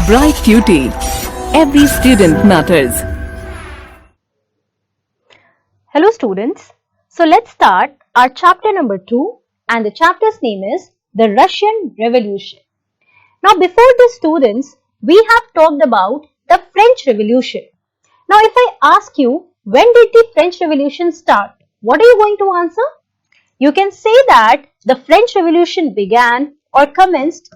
Bright Cutie. Every student matters. Hello students. So let's start our chapter number 2 and the chapter's name is the Russian Revolution. Now before this students, we have talked about the French Revolution. Now if I ask you, when did the French Revolution start? What are you going to answer? You can say that the French Revolution began or commenced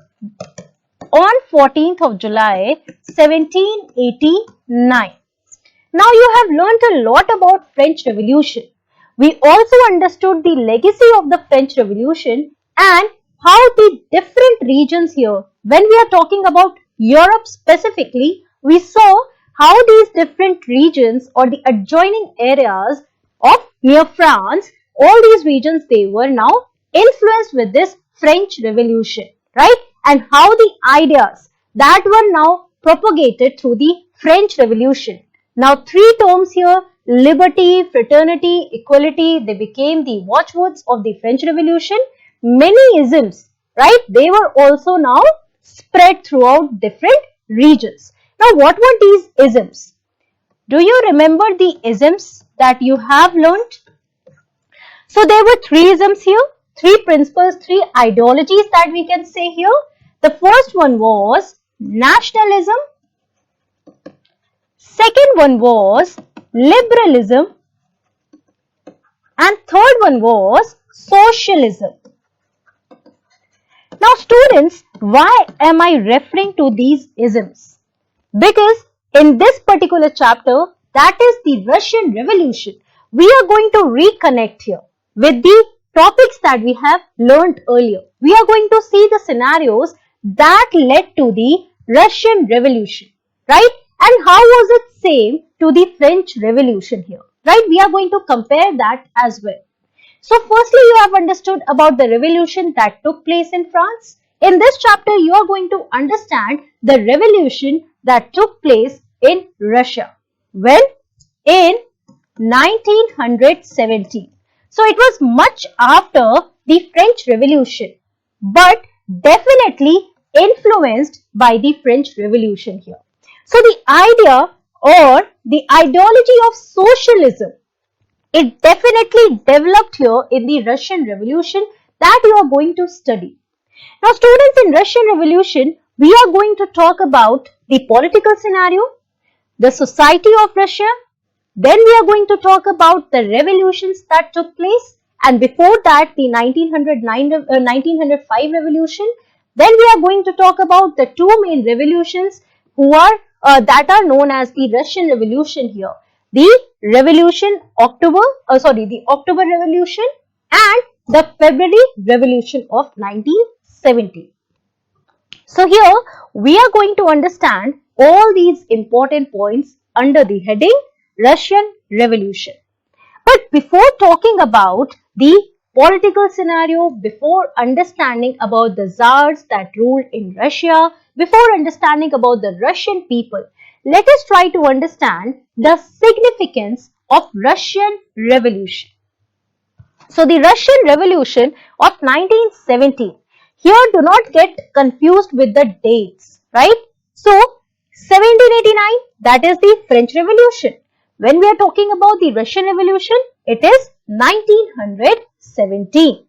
on 14th of July 1789. Now you have learnt a lot about French Revolution. We also understood the legacy of the French Revolution and how the different regions here, when we are talking about Europe specifically, we saw how these different regions or the adjoining areas of near France, all these regions, they were now influenced with this French Revolution, right? And how the ideas that were now propagated through the French Revolution. Now three terms here, liberty, fraternity, equality, they became the watchwords of the French Revolution. Many isms, right? They were also now spread throughout different regions. Now what were these isms? Do you remember the isms that you have learnt? So there were three isms here, three principles, three ideologies that we can say here. The first one was nationalism. Second one was liberalism. And third one was socialism. Now students, why am I referring to these isms? Because in this particular chapter, that is the Russian Revolution, we are going to reconnect here with the topics that we have learned earlier. We are going to see the scenarios that led to the Russian Revolution, right? And how was it same to the French Revolution here, right? We are going to compare that as well. So firstly, you have understood about the revolution that took place in France. In this chapter, you are going to understand the revolution that took place in Russia. When? In 1917. So it was much after the French Revolution, but definitely influenced by the French Revolution here. So the idea or the ideology of socialism, it definitely developed here in the Russian Revolution that you are going to study. Now students, in Russian Revolution, we are going to talk about the political scenario, the society of Russia. Then we are going to talk about the revolutions that took place, and before that the 1905 revolution. Then we are going to talk about the two main revolutions who are that are known as the Russian Revolution here. The October Revolution and the February Revolution of 1917. So here we are going to understand all these important points under the heading Russian Revolution. But before talking about the political scenario, before understanding about the czars that ruled in Russia, before understanding about the Russian people, let us try to understand the significance of Russian Revolution. So the Russian Revolution of 1917, here do not get confused with the dates, right? So 1789, that is the French Revolution. When we are talking about the Russian Revolution, it is 1917.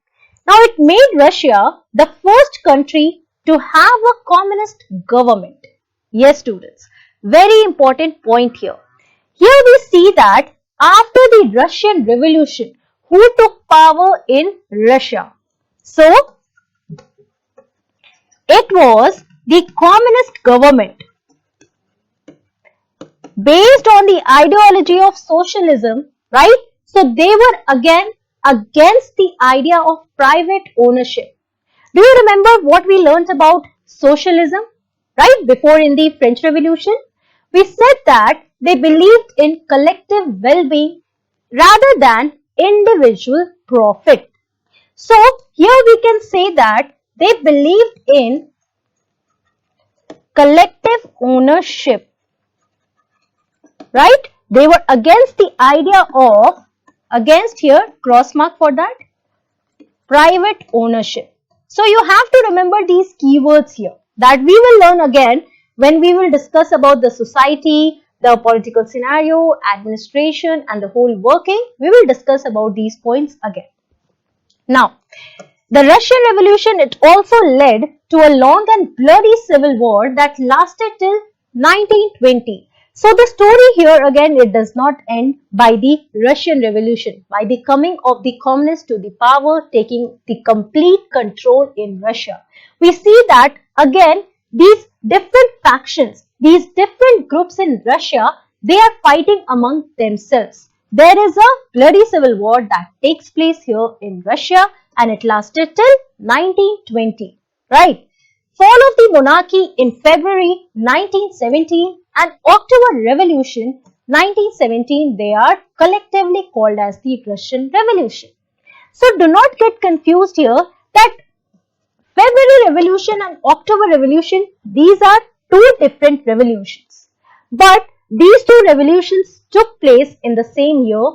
Now it made Russia the first country to have a communist government. Yes students, very important point here. Here we see that after the Russian Revolution, who took power in Russia? So it was the communist government based on the ideology of socialism, right? So they were again against the idea of private ownership. Do you remember what we learned about socialism, right? Before in the French Revolution, we said that they believed in collective well-being rather than individual profit. So here we can say that they believed in collective ownership, right? They were against the idea of, against here, cross mark for that, private ownership. So you have to remember these keywords here that we will learn again when we will discuss about the society, the political scenario, administration and the whole working, we will discuss about these points again. Now, the Russian Revolution, it also led to a long and bloody civil war that lasted till 1920. So the story here again, it does not end by the Russian Revolution, by the coming of the communists to the power, taking the complete control in Russia. We see that again, these different factions, these different groups in Russia, they are fighting among themselves. There is a bloody civil war that takes place here in Russia and it lasted till 1920, right? Fall of the monarchy in February 1917 and October Revolution 1917, they are collectively called as the Russian Revolution. So do not get confused here that February Revolution and October Revolution, these are two different revolutions. But these two revolutions took place in the same year,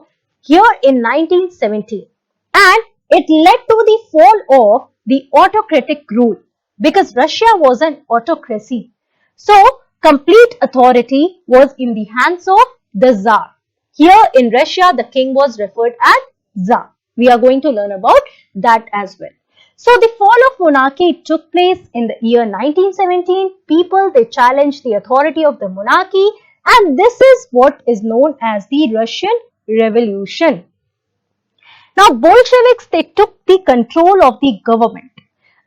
here in 1917. And it led to the fall of the autocratic rule because Russia was an autocracy. So, complete authority was in the hands of the Tsar. Here in Russia, the king was referred as Tsar. We are going to learn about that as well. So, the fall of monarchy took place in the year 1917. People, they challenged the authority of the monarchy, and this is what is known as the Russian Revolution. Now, Bolsheviks, they took the control of the government.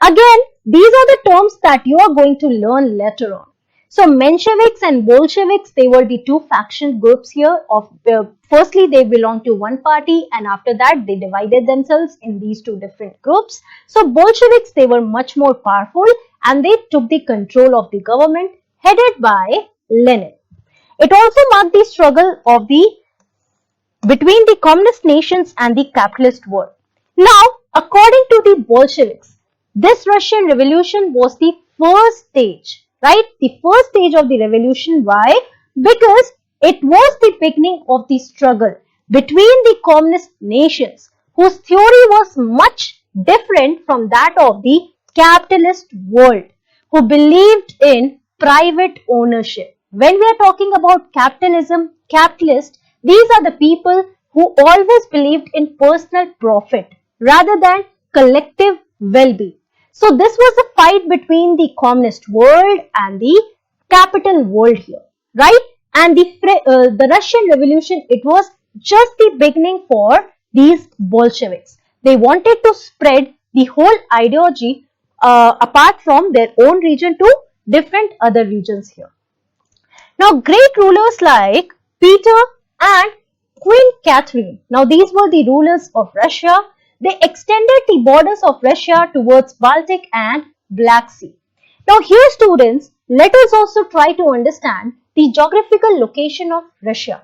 Again, these are the terms that you are going to learn later on. So, Mensheviks and Bolsheviks, they were the two faction groups here. Firstly, they belonged to one party and after that, they divided themselves in these two different groups. So, Bolsheviks, they were much more powerful and they took the control of the government headed by Lenin. It also marked the struggle of between the communist nations and the capitalist world. Now, according to the Bolsheviks, this Russian Revolution was the first stage, right? The first stage of the revolution. Why? Because it was the beginning of the struggle between the communist nations whose theory was much different from that of the capitalist world, who believed in private ownership. When we are talking about capitalism, capitalist, these are the people who always believed in personal profit rather than collective well-being. So this was a fight between the communist world and the capital world here, right? And the Russian Revolution, it was just the beginning for these Bolsheviks. They wanted to spread the whole ideology apart from their own region to different other regions here. Now, great rulers like Peter and Queen Catherine, now these were the rulers of Russia. They extended the borders of Russia towards Baltic and Black Sea. Now here students, let us also try to understand the geographical location of Russia.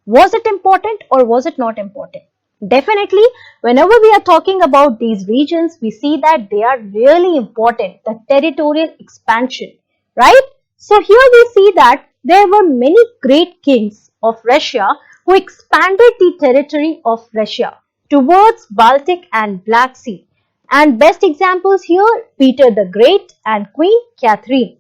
Was it important or was it not important? Definitely, whenever we are talking about these regions, we see that they are really important, the territorial expansion, right? So here we see that there were many great kings of Russia who expanded the territory of Russia towards Baltic and Black Sea. And best examples here, Peter the Great and Queen Catherine.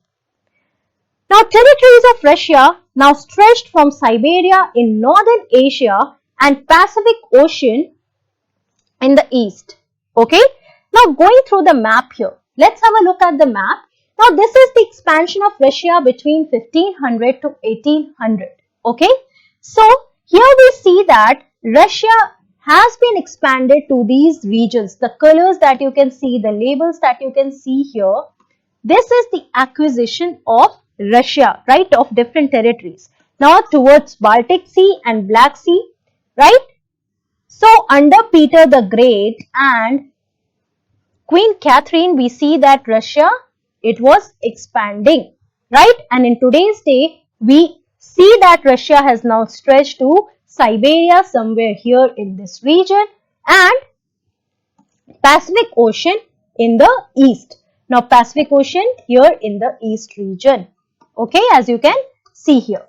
Now, territories of Russia now stretched from Siberia in northern Asia and Pacific Ocean in the east. Okay. Now, going through the map here, let's have a look at the map. Now, this is the expansion of Russia between 1500 to 1800. Okay. So, here we see that Russia has been expanded to these regions. The colors that you can see, the labels that you can see here, this is the acquisition of Russia, right, of different territories. Now, towards Baltic Sea and Black Sea, right? So, under Peter the Great and Queen Catherine, we see that Russia, it was expanding, right? And in today's day, we see that Russia has now stretched to Siberia, somewhere here in this region, and Pacific Ocean in the east. Now, Pacific Ocean here in the east region. Okay, as you can see here.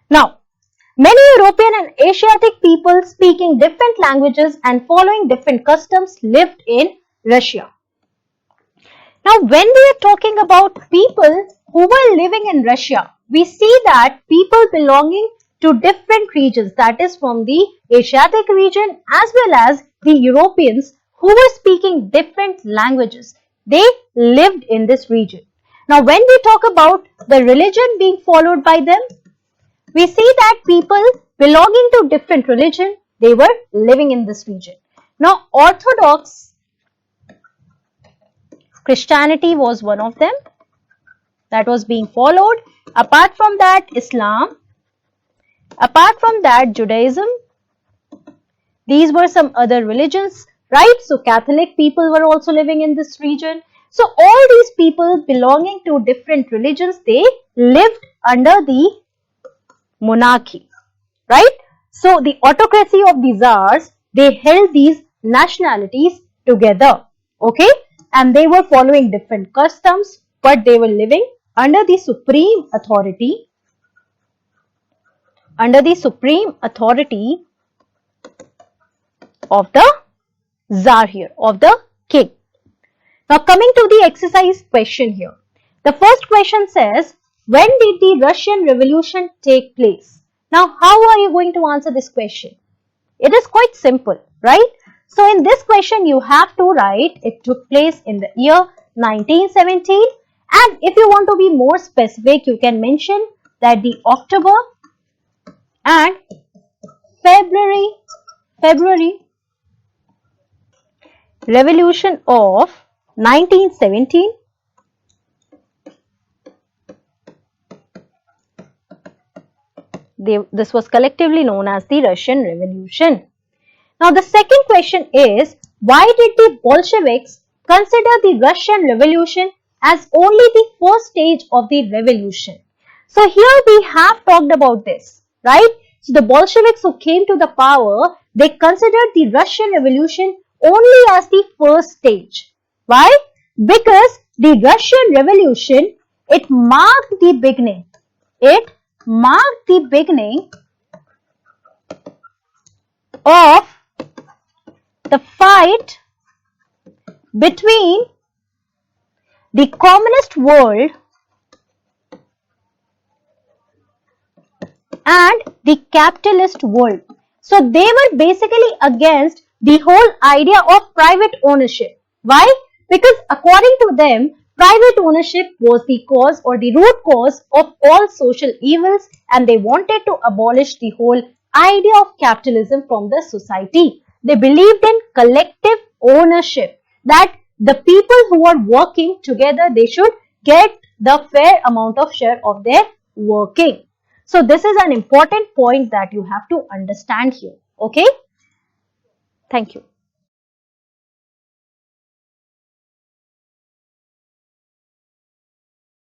Now, many European and Asiatic people speaking different languages and following different customs lived in Russia. Now, when we are talking about people who were living in Russia, we see that people belonging to different regions, that is from the Asiatic region as well as the Europeans who were speaking different languages. They lived in this region. Now, when we talk about the religion being followed by them, we see that people belonging to different religion, they were living in this region. Now, Orthodox Christianity was one of them that was being followed. Apart from that, Islam. Apart from that, Judaism. These were some other religions, right? So, Catholic people were also living in this region. So, all these people belonging to different religions, they lived under the monarchy, right? So, the autocracy of the czars, they held these nationalities together, okay? And they were following different customs, but they were living under the supreme authority, of the czar here, of the king. Now, coming to the exercise question here. The first question says, when did the Russian Revolution take place? Now, how are you going to answer this question? It is quite simple, right? So, in this question, you have to write it took place in the year 1917. And if you want to be more specific, you can mention that the October and February Revolution of 1917. This was collectively known as the Russian Revolution. Now, the second question is, why did the Bolsheviks consider the Russian Revolution as only the first stage of the revolution? So, here we have talked about this, right? So, the Bolsheviks who came to the power, they considered the Russian Revolution only as the first stage. Why? Because the Russian Revolution, it marked the beginning. It marked the beginning of the fight between the communist world and the capitalist world. So, they were basically against the whole idea of private ownership. Why? Because according to them, private ownership was the cause or the root cause of all social evils, and they wanted to abolish the whole idea of capitalism from the society. They believed in collective ownership, that the people who are working together, they should get the fair amount of share of their working. So, this is an important point that you have to understand here. Okay? Thank you.